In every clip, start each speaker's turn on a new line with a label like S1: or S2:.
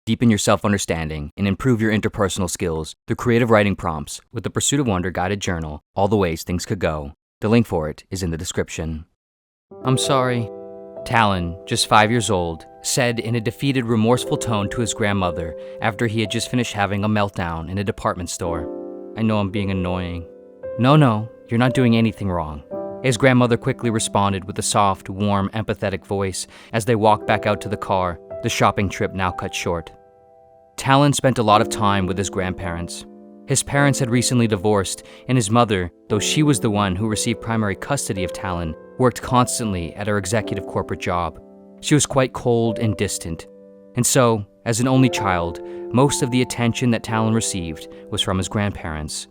S1: Deepen your self-understanding and improve your interpersonal skills through creative writing prompts with the Pursuit of Wonder guided journal, All the Ways Things Could Go. The link for it is in the description. "I'm sorry," Talon, just 5 years old, said in a defeated, remorseful tone to his grandmother after he had just finished having a meltdown in a department store. "I know I'm being annoying." No, you're not doing anything wrong," his grandmother quickly responded with a soft, warm, empathetic voice as they walked back out to the car, the shopping trip now cut short. Talon spent a lot of time with his grandparents. His parents had recently divorced, and his mother, though she was the one who received primary custody of Talon, worked constantly at her executive corporate job. She was quite cold and distant, and so, as an only child, most of the attention that Talon received was from his grandparents.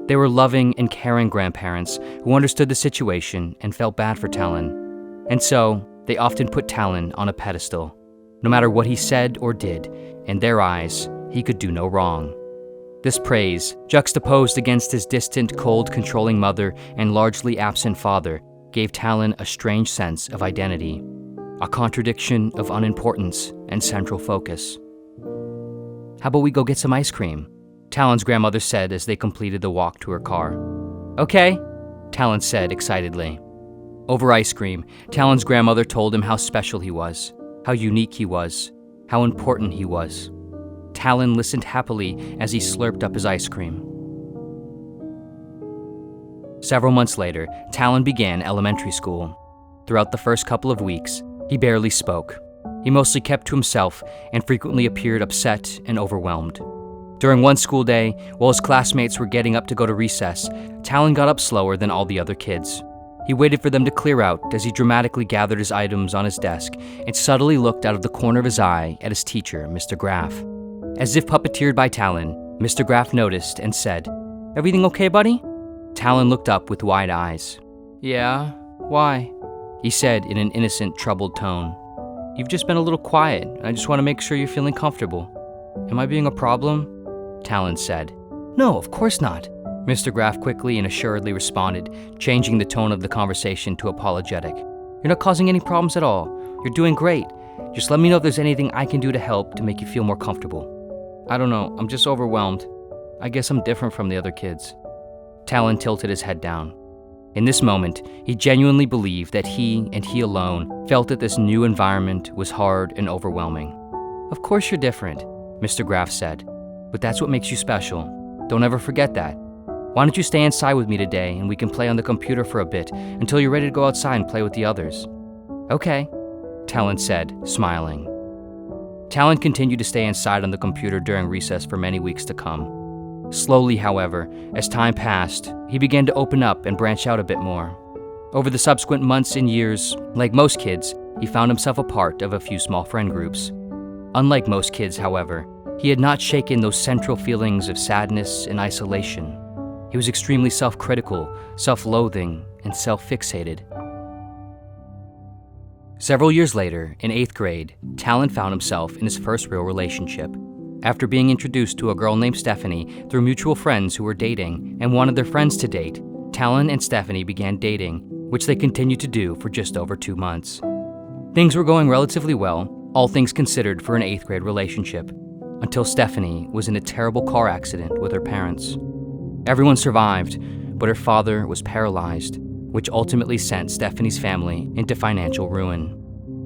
S1: They were loving and caring grandparents who understood the situation and felt bad for Talon, and so they often put Talon on a pedestal. No matter what he said or did, in their eyes, he could do no wrong. This praise, juxtaposed against his distant, cold, controlling mother and largely absent father, gave Talon a strange sense of identity, a contradiction of unimportance and central focus. "How about we go get some ice cream?" Talon's grandmother said as they completed the walk to her car. "Okay," Talon said excitedly. Over ice cream, Talon's grandmother told him how special he was, how unique he was, how important he was. Talon listened happily as he slurped up his ice cream. Several months later, Talon began elementary school. Throughout the first couple of weeks, he barely spoke. He mostly kept to himself and frequently appeared upset and overwhelmed. During one school day, while his classmates were getting up to go to recess, Talon got up slower than all the other kids. He waited for them to clear out as he dramatically gathered his items on his desk and subtly looked out of the corner of his eye at his teacher, Mr. Graff. As if puppeteered by Talon, Mr. Graff noticed and said, "Everything okay, buddy?" Talon looked up with wide eyes. "Yeah, why?" he said in an innocent, troubled tone. "You've just been a little quiet, and I just want to make sure you're feeling comfortable." "Am I being a problem?" Talon said. "No, of course not," Mr. Graff quickly and assuredly responded, changing the tone of the conversation to apologetic. "You're not causing any problems at all. You're doing great. Just let me know if there's anything I can do to help to make you feel more comfortable." "I don't know, I'm just overwhelmed. I guess I'm different from the other kids." Talon tilted his head down. In this moment, he genuinely believed that he and he alone felt that this new environment was hard and overwhelming. "Of course you're different," Mr. Graff said, "but that's what makes you special. Don't ever forget that. Why don't you stay inside with me today and we can play on the computer for a bit until you're ready to go outside and play with the others?" "Okay," Talon said, smiling. Talon continued to stay inside on the computer during recess for many weeks to come. Slowly, however, as time passed, he began to open up and branch out a bit more. Over the subsequent months and years, like most kids, he found himself a part of a few small friend groups. Unlike most kids, however, he had not shaken those central feelings of sadness and isolation. He was extremely self-critical, self-loathing, and self-fixated. Several years later, in 8th grade, Talon found himself in his first real relationship. After being introduced to a girl named Stephanie through mutual friends who were dating and wanted their friends to date, Talon and Stephanie began dating, which they continued to do for just over 2 months. Things were going relatively well, all things considered for an 8th grade relationship, until Stephanie was in a terrible car accident with her parents. Everyone survived, but her father was paralyzed, which ultimately sent Stephanie's family into financial ruin.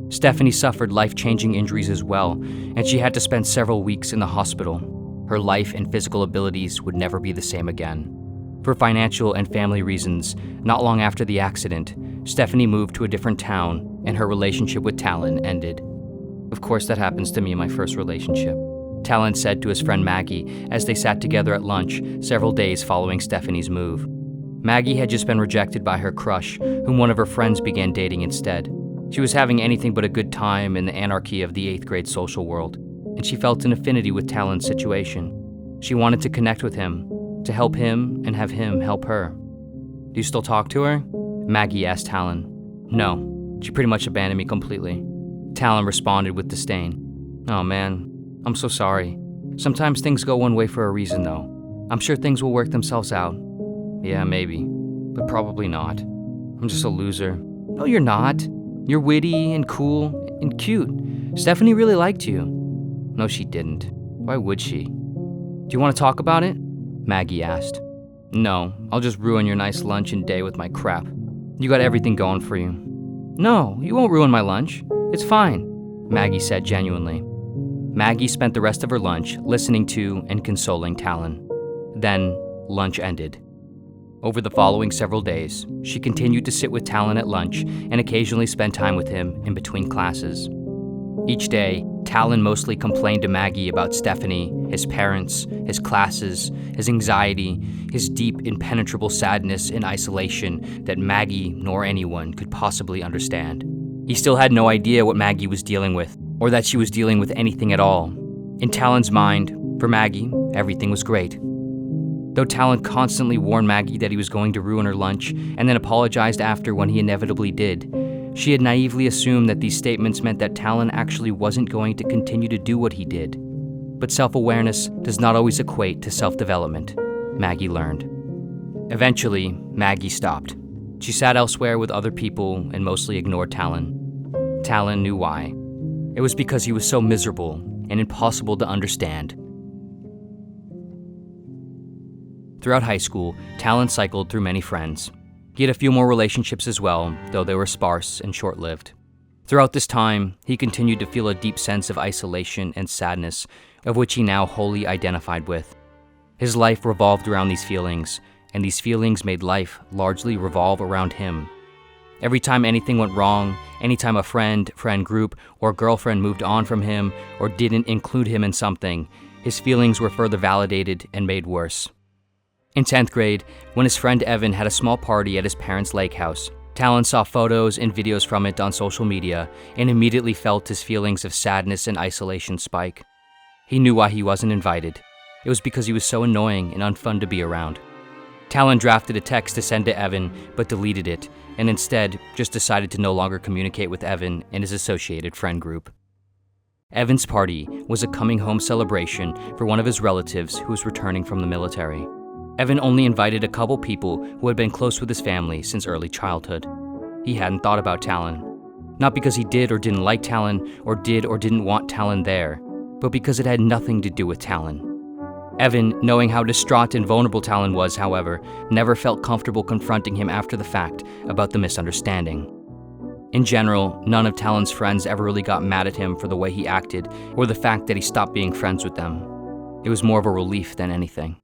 S1: Stephanie suffered life-changing injuries as well, and she had to spend several weeks in the hospital. Her life and physical abilities would never be the same again. For financial and family reasons, not long after the accident, Stephanie moved to a different town, and her relationship with Talon ended. "Of course that happens to me in my first relationship," Talon said to his friend Maggie as they sat together at lunch several days following Stephanie's move. Maggie had just been rejected by her crush, whom one of her friends began dating instead. She was having anything but a good time in the anarchy of the 8th grade social world, and she felt an affinity with Talon's situation. She wanted to connect with him, to help him and have him help her. "Do you still talk to her?" Maggie asked Talon. "No, she pretty much abandoned me completely," Talon responded with disdain. "Oh man, I'm so sorry. Sometimes things go one way for a reason though. I'm sure things will work themselves out." "Yeah, maybe, but probably not. I'm just a loser." "No, you're not. You're witty and cool and cute. Stephanie really liked you." No, she didn't. Why would she? Do you want to talk about it? Maggie asked. No, I'll just ruin your nice lunch and day with my crap. You got everything going for you. No, you won't ruin my lunch. It's fine, Maggie said genuinely. Maggie spent the rest of her lunch listening to and consoling Talon. Then, lunch ended. Over the following several days, she continued to sit with Talon at lunch and occasionally spend time with him in between classes. Each day, Talon mostly complained to Maggie about Stephanie, his parents, his classes, his anxiety, his deep, impenetrable sadness and isolation that Maggie nor anyone could possibly understand. He still had no idea what Maggie was dealing with, or that she was dealing with anything at all. In Talon's mind, for Maggie, everything was great. Though Talon constantly warned Maggie that he was going to ruin her lunch and then apologized after when he inevitably did, she had naively assumed that these statements meant that Talon actually wasn't going to continue to do what he did. But self-awareness does not always equate to self-development, Maggie learned. Eventually, Maggie stopped. She sat elsewhere with other people and mostly ignored Talon. Talon knew why. It was because he was so miserable and impossible to understand. Throughout high school, Talon cycled through many friends. He had a few more relationships as well, though they were sparse and short-lived. Throughout this time, he continued to feel a deep sense of isolation and sadness, of which he now wholly identified with. His life revolved around these feelings, and these feelings made life largely revolve around him. Every time anything went wrong, anytime a friend group, or girlfriend moved on from him or didn't include him in something, his feelings were further validated and made worse. In 10th grade, when his friend Evan had a small party at his parents' lake house, Talon saw photos and videos from it on social media and immediately felt his feelings of sadness and isolation spike. He knew why he wasn't invited. It was because he was so annoying and unfun to be around. Talon drafted a text to send to Evan, but deleted it, and instead just decided to no longer communicate with Evan and his associated friend group. Evan's party was a coming home celebration for one of his relatives who was returning from the military. Evan only invited a couple people who had been close with his family since early childhood. He hadn't thought about Talon. Not because he did or didn't like Talon, or did or didn't want Talon there, but because it had nothing to do with Talon. Evan, knowing how distraught and vulnerable Talon was, however, never felt comfortable confronting him after the fact about the misunderstanding. In general, none of Talon's friends ever really got mad at him for the way he acted or the fact that he stopped being friends with them. It was more of a relief than anything.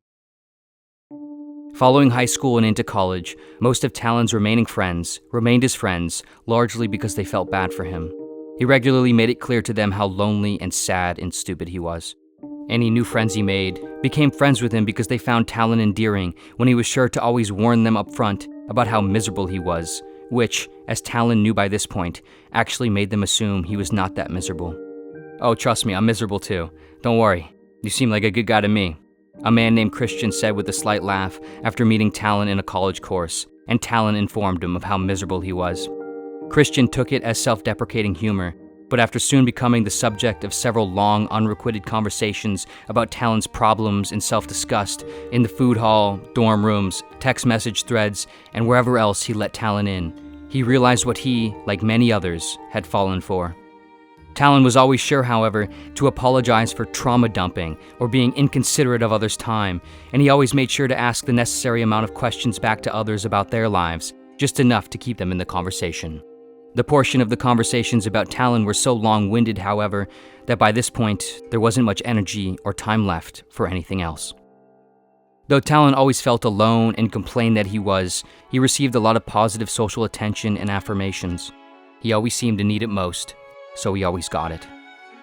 S1: Following high school and into college, most of Talon's remaining friends remained his friends largely because they felt bad for him. He regularly made it clear to them how lonely and sad and stupid he was. Any new friends he made became friends with him because they found Talon endearing when he was sure to always warn them up front about how miserable he was, which, as Talon knew by this point, actually made them assume he was not that miserable. "Oh, trust me, I'm miserable too. Don't worry. You seem like a good guy to me," a man named Christian said with a slight laugh after meeting Talon in a college course, and Talon informed him of how miserable he was. Christian took it as self-deprecating humor, but after soon becoming the subject of several long, unrequited conversations about Talon's problems and self-disgust in the food hall, dorm rooms, text message threads, and wherever else he let Talon in, he realized what he, like many others, had fallen for. Talon was always sure, however, to apologize for trauma dumping or being inconsiderate of others' time, and he always made sure to ask the necessary amount of questions back to others about their lives, just enough to keep them in the conversation. The portion of the conversations about Talon were so long-winded, however, that by this point, there wasn't much energy or time left for anything else. Though Talon always felt alone and complained that he received a lot of positive social attention and affirmations. He always seemed to need it most, so he always got it.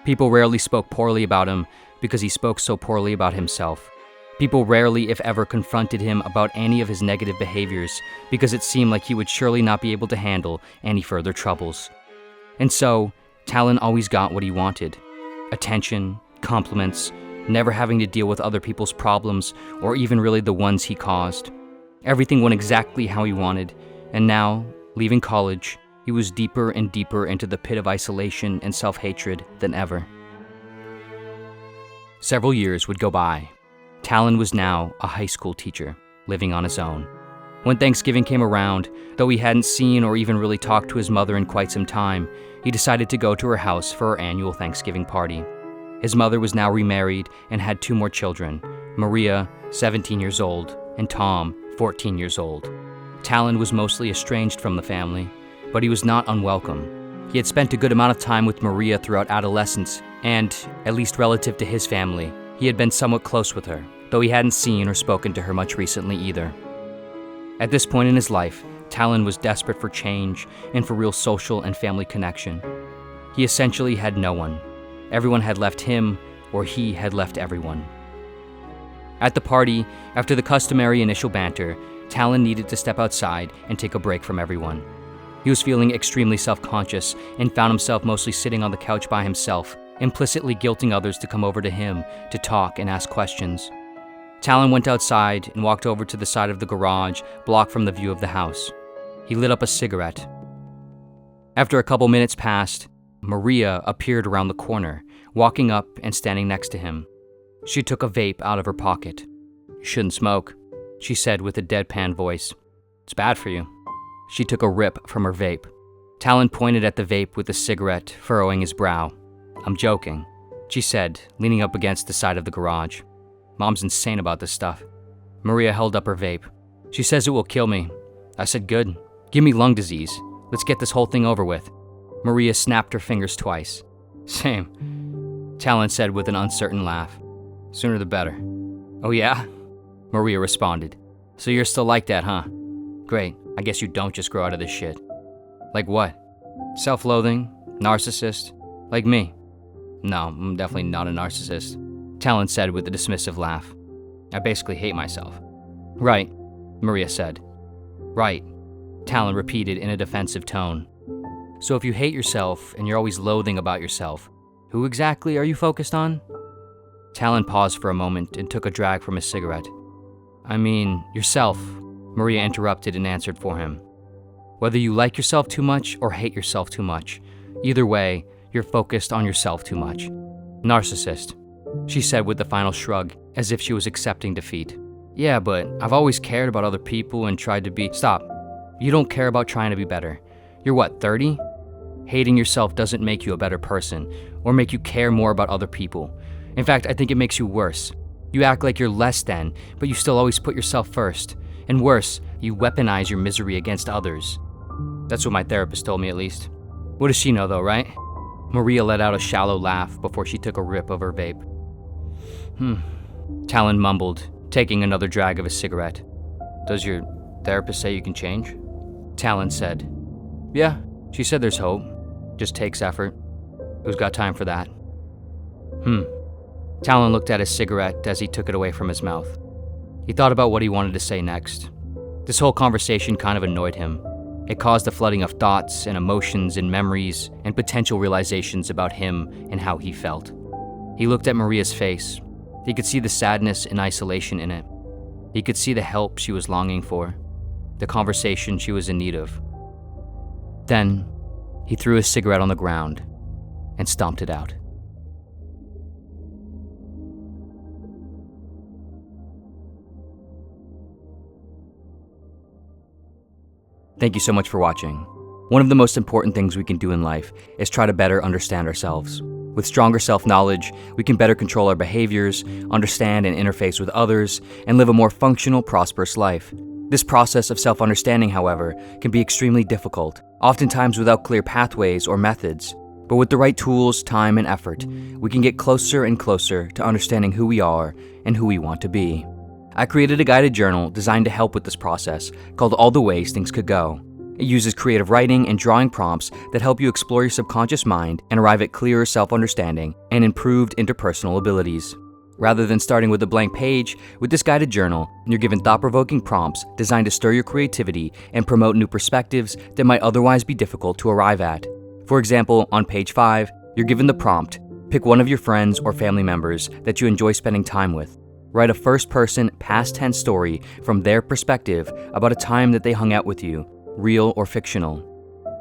S1: People rarely spoke poorly about him because he spoke so poorly about himself. People rarely, if ever, confronted him about any of his negative behaviors because it seemed like he would surely not be able to handle any further troubles. And so, Talon always got what he wanted. Attention, compliments, never having to deal with other people's problems or even really the ones he caused. Everything went exactly how he wanted, and now, leaving college, he was deeper and deeper into the pit of isolation and self-hatred than ever. Several years would go by. Talon was now a high school teacher, living on his own. When Thanksgiving came around, though he hadn't seen or even really talked to his mother in quite some time, he decided to go to her house for her annual Thanksgiving party. His mother was now remarried and had 2 more children, Maria, 17 years old, and Tom, 14 years old. Talon was mostly estranged from the family, but he was not unwelcome. He had spent a good amount of time with Maria throughout adolescence, and, at least relative to his family, he had been somewhat close with her, though he hadn't seen or spoken to her much recently either. At this point in his life, Talon was desperate for change and for real social and family connection. He essentially had no one. Everyone had left him, or he had left everyone. At the party, after the customary initial banter, Talon needed to step outside and take a break from everyone. He was feeling extremely self-conscious and found himself mostly sitting on the couch by himself, implicitly guilting others to come over to him to talk and ask questions. Talon went outside and walked over to the side of the garage, blocked from the view of the house. He lit up a cigarette. After a couple minutes passed, Maria appeared around the corner, walking up and standing next to him. She took a vape out of her pocket. "You shouldn't smoke," she said with a deadpan voice. "It's bad for you." She took a rip from her vape. Talon pointed at the vape with the cigarette, furrowing his brow. "I'm joking," she said, leaning up against the side of the garage. "Mom's insane about this stuff." Maria held up her vape. "She says it will kill me." I said, "Good. Give me lung disease. Let's get this whole thing over with." Maria snapped her fingers twice. "Same," Talon said with an uncertain laugh. "Sooner the better." "Oh yeah?" Maria responded. "So you're still like that, huh? Great. I guess you don't just grow out of this shit." "Like what?" "Self-loathing? Narcissist? Like me?" "No, I'm definitely not a narcissist," Talon said with a dismissive laugh. "I basically hate myself." "Right," Maria said. "Right," Talon repeated in a defensive tone. "So if you hate yourself and you're always loathing about yourself, who exactly are you focused on?" Talon paused for a moment and took a drag from his cigarette. "I mean, yourself," Maria interrupted and answered for him. "Whether you like yourself too much or hate yourself too much, either way, you're focused on yourself too much. Narcissist," she said with the final shrug, as if she was accepting defeat. "Yeah, but I've always cared about other people and tried to be—" "Stop. You don't care about trying to be better. You're what, 30? Hating yourself doesn't make you a better person or make you care more about other people. In fact, I think it makes you worse. You act like you're less than, but you still always put yourself first. And worse, you weaponize your misery against others." That's what my therapist told me, at least. What does she know though, right? Maria let out a shallow laugh before she took a rip of her vape. Talon mumbled, taking another drag of his cigarette. "Does your therapist say you can change?" Talon said. "Yeah, she said there's hope. Just takes effort. Who's got time for that?" Talon looked at his cigarette as he took it away from his mouth. He thought about what he wanted to say next. This whole conversation kind of annoyed him. It caused a flooding of thoughts and emotions and memories and potential realizations about him and how he felt. He looked at Maria's face. He could see the sadness and isolation in it. He could see the help she was longing for, the conversation she was in need of. Then, he threw his cigarette on the ground and stomped it out. Thank you so much for watching. One of the most important things we can do in life is try to better understand ourselves. With stronger self-knowledge, we can better control our behaviors, understand and interface with others, and live a more functional, prosperous life. This process of self-understanding, however, can be extremely difficult, oftentimes without clear pathways or methods. But with the right tools, time, and effort, we can get closer and closer to understanding who we are and who we want to be. I created a guided journal designed to help with this process called All the Ways Things Could Go. It uses creative writing and drawing prompts that help you explore your subconscious mind and arrive at clearer self-understanding and improved interpersonal abilities. Rather than starting with a blank page, with this guided journal, you're given thought-provoking prompts designed to stir your creativity and promote new perspectives that might otherwise be difficult to arrive at. For example, on page 5, you're given the prompt, pick one of your friends or family members that you enjoy spending time with. Write a first-person, past-tense story from their perspective about a time that they hung out with you, real or fictional.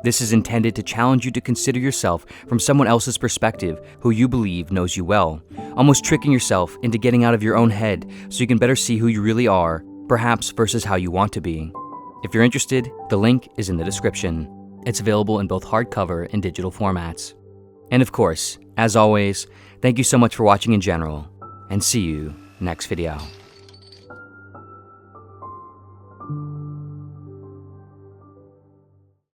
S1: This is intended to challenge you to consider yourself from someone else's perspective who you believe knows you well, almost tricking yourself into getting out of your own head so you can better see who you really are, perhaps versus how you want to be. If you're interested, the link is in the description. It's available in both hardcover and digital formats. And of course, as always, thank you so much for watching in general, and see you next video.